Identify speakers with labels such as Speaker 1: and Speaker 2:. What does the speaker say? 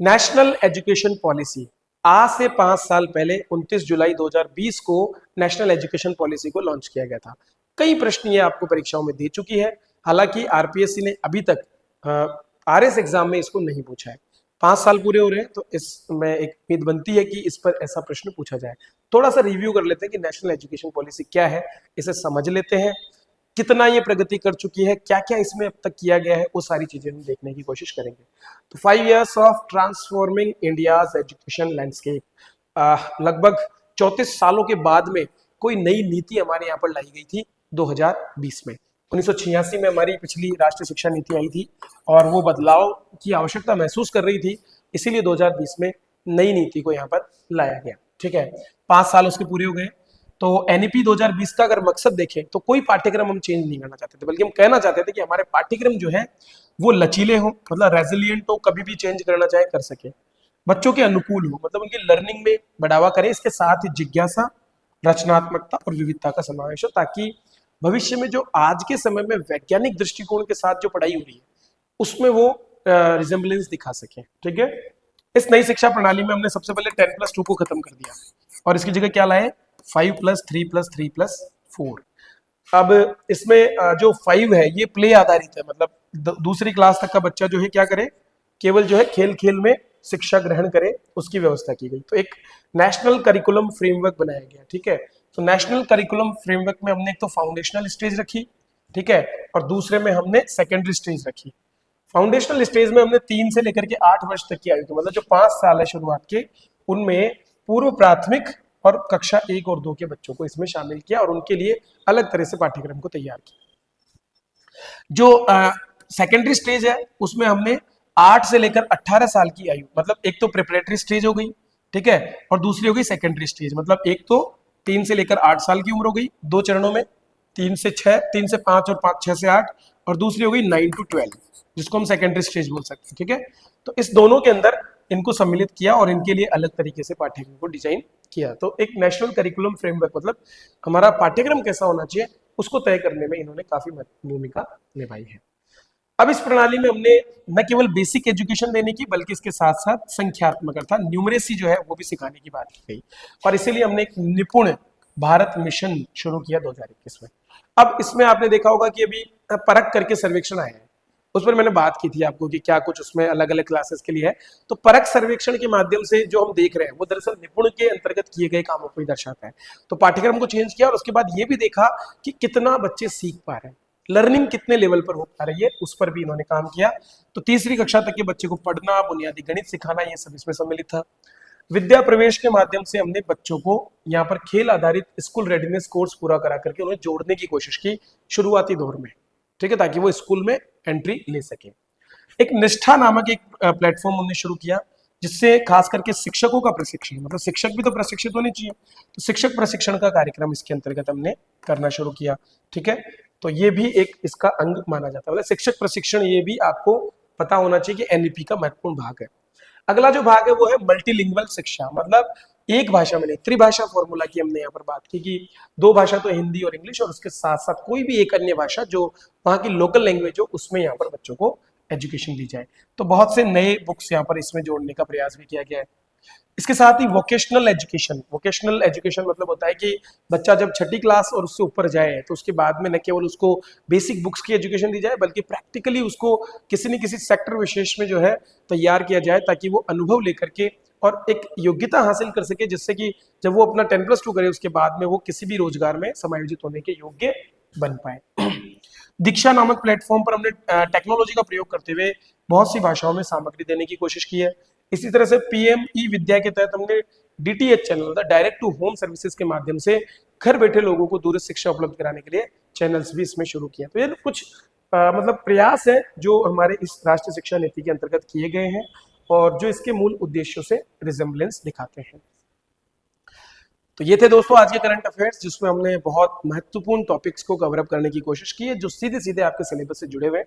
Speaker 1: National education policy आज से 5 साल पहले 29 जुलाई 2020 को नेशनल एजुकेशन पॉलिसी को लॉन्च किया गया था। कई प्रश्न ये आपको परीक्षाओं में दे चुकी है। हालांकि आरपीएससी ने अभी तक आरएस एग्जाम में इसको नहीं पूछा है। 5 साल पूरे हो रहे हैं तो इसमें एक उम्मीद बनती है कि इस पर ऐसा प्रश्न पूछा जाए। थोड़ा सा रिव्यू कर लेते हैं कि नेशनल एजुकेशन पॉलिसी क्या है, इसे समझ लेते हैं, कितना ये प्रगति कर चुकी है, क्या क्या इसमें अब तक किया गया है, वो सारी चीजें हम देखने की कोशिश करेंगे। तो 5 years of transforming India's education landscape, लगभग 34 सालों के बाद में कोई नई नीति हमारे यहाँ पर लाई गई थी 2020 में। 1986 में हमारी पिछली राष्ट्रीय शिक्षा नीति आई थी और वो बदलाव की आवश्यकता महसूस कर रही थी, इसीलिए 2020 में नई नीति को यहाँ पर लाया गया। ठीक है, 5 साल उसके पूरे हो गए। तो एनईपी 2020 का अगर मकसद देखें तो कोई पाठ्यक्रम हम चेंज नहीं करना चाहते थे, बल्कि हम कहना चाहते थे कि हमारे पाठ्यक्रम जो है वो लचीले हो, मतलब रेजिलियंट हो, कभी भी चेंज करना चाहे कर सके, बच्चों के अनुकूल हो, मतलब उनकी लर्निंग में बढ़ावा करें, इसके साथ ही जिज्ञासा, रचनात्मकता और विविधता का समावेश हो, ताकि भविष्य में जो आज के समय में वैज्ञानिक दृष्टिकोण के साथ जो पढ़ाई हो रही है उसमें वो रिजेम्बलेंस दिखा सके। ठीक है, इस नई शिक्षा प्रणाली में हमने सबसे पहले 10+2 को खत्म कर दिया और इसकी जगह क्या लाए, 5+3+3+4। अब इसमें जो 5 है ये प्ले आधारित है, मतलब दूसरी क्लास तक का बच्चा जो है क्या करे, केवल जो है खेल खेल में शिक्षा ग्रहण करे, उसकी व्यवस्था की गई। तो एक नेशनल करिकुलम फ्रेमवर्क बनाया गया। ठीक है, तो नेशनल करिकुलम फ्रेमवर्क में हमने एक तो फाउंडेशनल स्टेज रखी, ठीक है, और दूसरे में हमने सेकेंडरी स्टेज रखी। फाउंडेशनल स्टेज में हमने 3 से लेकर के 8 वर्ष तक की आयु के, मतलब जो 5 साल है शुरुआत के, उनमें पूर्व प्राथमिक और कक्षा 1 और 2 के बच्चों को इसमें शामिल किया और उनके लिए अलग तरह से पाठ्यक्रम को तैयार किया। जो सेकेंडरी स्टेज है उसमें हमने 8 से लेकर 18 साल की आयु, मतलब एक तो प्रिपरेटरी स्टेज हो गई, ठीक है, और दूसरी हो गई सेकेंडरी स्टेज, मतलब एक तो 3 से लेकर 8 साल की उम्र हो गई 2 चरणों में, 3 से 6, 3 से 5 और 6 से 8, और दूसरी हो गई 9 to 12, जिसको हम सेकेंडरी स्टेज बोल सकते हैं। ठीक है, तो इस दोनों के अंदर इनको सम्मिलित किया और इनके लिए अलग तरीके से पाठ्यक्रम को डिजाइन किया। तो एक नेशनल करिकुलम फ्रेमवर्क, मतलब हमारा पाठ्यक्रम कैसा होना चाहिए उसको तय करने में इन्होंने काफी भूमिका निभाई है। अब इस प्रणाली में हमने न केवल बेसिक एजुकेशन देने की, बल्कि इसके साथ साथ संख्यात्मक अर्थात न्यूमरेसी जो है वो भी सिखाने की बात की गई, और इसीलिए हमने एक निपुण भारत मिशन शुरू किया 2021 में। अब इसमें आपने देखा होगा कि अभी परख करके सर्वेक्षण आए हैं, उस पर मैंने बात की थी आपको कि क्या कुछ उसमें अलग अलग क्लासेस के लिए है। तो परख सर्वेक्षण के माध्यम से जो हम देख रहे हैं वो दरअसल निपुण के अंतर्गत किए गए कामों को ही दर्शाता है। तो पाठ्यक्रम को चेंज किया और उसके बाद ये भी देखा कि कितना बच्चे सीख पा रहे हैं, लर्निंग कितने लेवल पर हो पा रही है, उस पर भी इन्होंने काम किया। तो तीसरी कक्षा तक के बच्चे को पढ़ना, बुनियादी गणित सिखाना, ये सब इसमें सम्मिलित था। विद्या प्रवेश के माध्यम से हमने बच्चों को यहाँ पर खेल आधारित स्कूल रेडीनेस कोर्स पूरा करा करके उन्हें जोड़ने की कोशिश की शुरुआती दौर में, ठीक है, ताकि वो स्कूल में एंट्री ले सके। एक निष्ठा नामक एक प्लेटफॉर्म हमने शुरू किया, जिससे खास करके शिक्षकों का प्रशिक्षण, मतलब शिक्षक भी तो प्रशिक्षित होने चाहिए, तो शिक्षक प्रशिक्षण का कार्यक्रम इसके अंतर्गत हमने करना शुरू किया। ठीक है, तो ये भी एक इसका अंग माना जाता है, मतलब शिक्षक प्रशिक्षण, ये भी आपको पता होना चाहिए कि एनईपी का महत्वपूर्ण भाग है। अगला जो भाग है वो है मल्टीलिंगुअल शिक्षा, मतलब एक भाषा में नहीं, त्रिभाषा फॉर्मूला की हमने यहाँ पर बात की कि 2 भाषा तो हिंदी और इंग्लिश, और उसके साथ साथ कोई भी एक अन्य भाषा जो वहाँ की लोकल लैंग्वेज हो उसमें यहाँ पर बच्चों को एजुकेशन दी जाए। तो बहुत से नए बुक्स यहाँ पर इसमें जोड़ने का प्रयास भी किया गया है। इसके साथ ही वोकेशनल एजुकेशन, वोकेशनल एजुकेशन मतलब होता है कि बच्चा जब 6ठी क्लास और उससे ऊपर जाए तो उसके बाद में न केवल उसको बेसिक बुक्स की एजुकेशन दी जाए, बल्कि प्रैक्टिकली उसको किसी न किसी सेक्टर विशेष में जो है तैयार किया जाए, ताकि वो अनुभव लेकर के और एक योग्यता हासिल कर सके, जिससे कि जब वो अपना 10+2 करे उसके बाद में वो किसी भी रोजगार में समायोजित होने के योग्य बन पाए। दीक्षा नामक प्लेटफॉर्म पर हमने टेक्नोलॉजी का प्रयोग करते हुए बहुत सी भाषाओं में सामग्री देने की कोशिश की है। इसी तरह से पीएम ई विद्या के तहत हमने DTH channel, direct to home services के माध्यम से घर बैठे लोगों को दूरस्थ शिक्षा उपलब्ध कराने के लिए चैनल्स भी इसमें शुरू किए। तो ये कुछ मतलब प्रयास है जो हमारे इस राष्ट्रीय शिक्षा नीति के अंतर्गत किए गए हैं और जो इसके मूल उद्देश्यों से रिजेम्बलेंस दिखाते हैं। तो ये थे दोस्तों आज के करंट अफेयर्स, जिसमें हमने बहुत महत्वपूर्ण टॉपिक्स को कवर अप करने की कोशिश की है, जो सीधे सीधे आपके सिलेबस से जुड़े हुए हैं।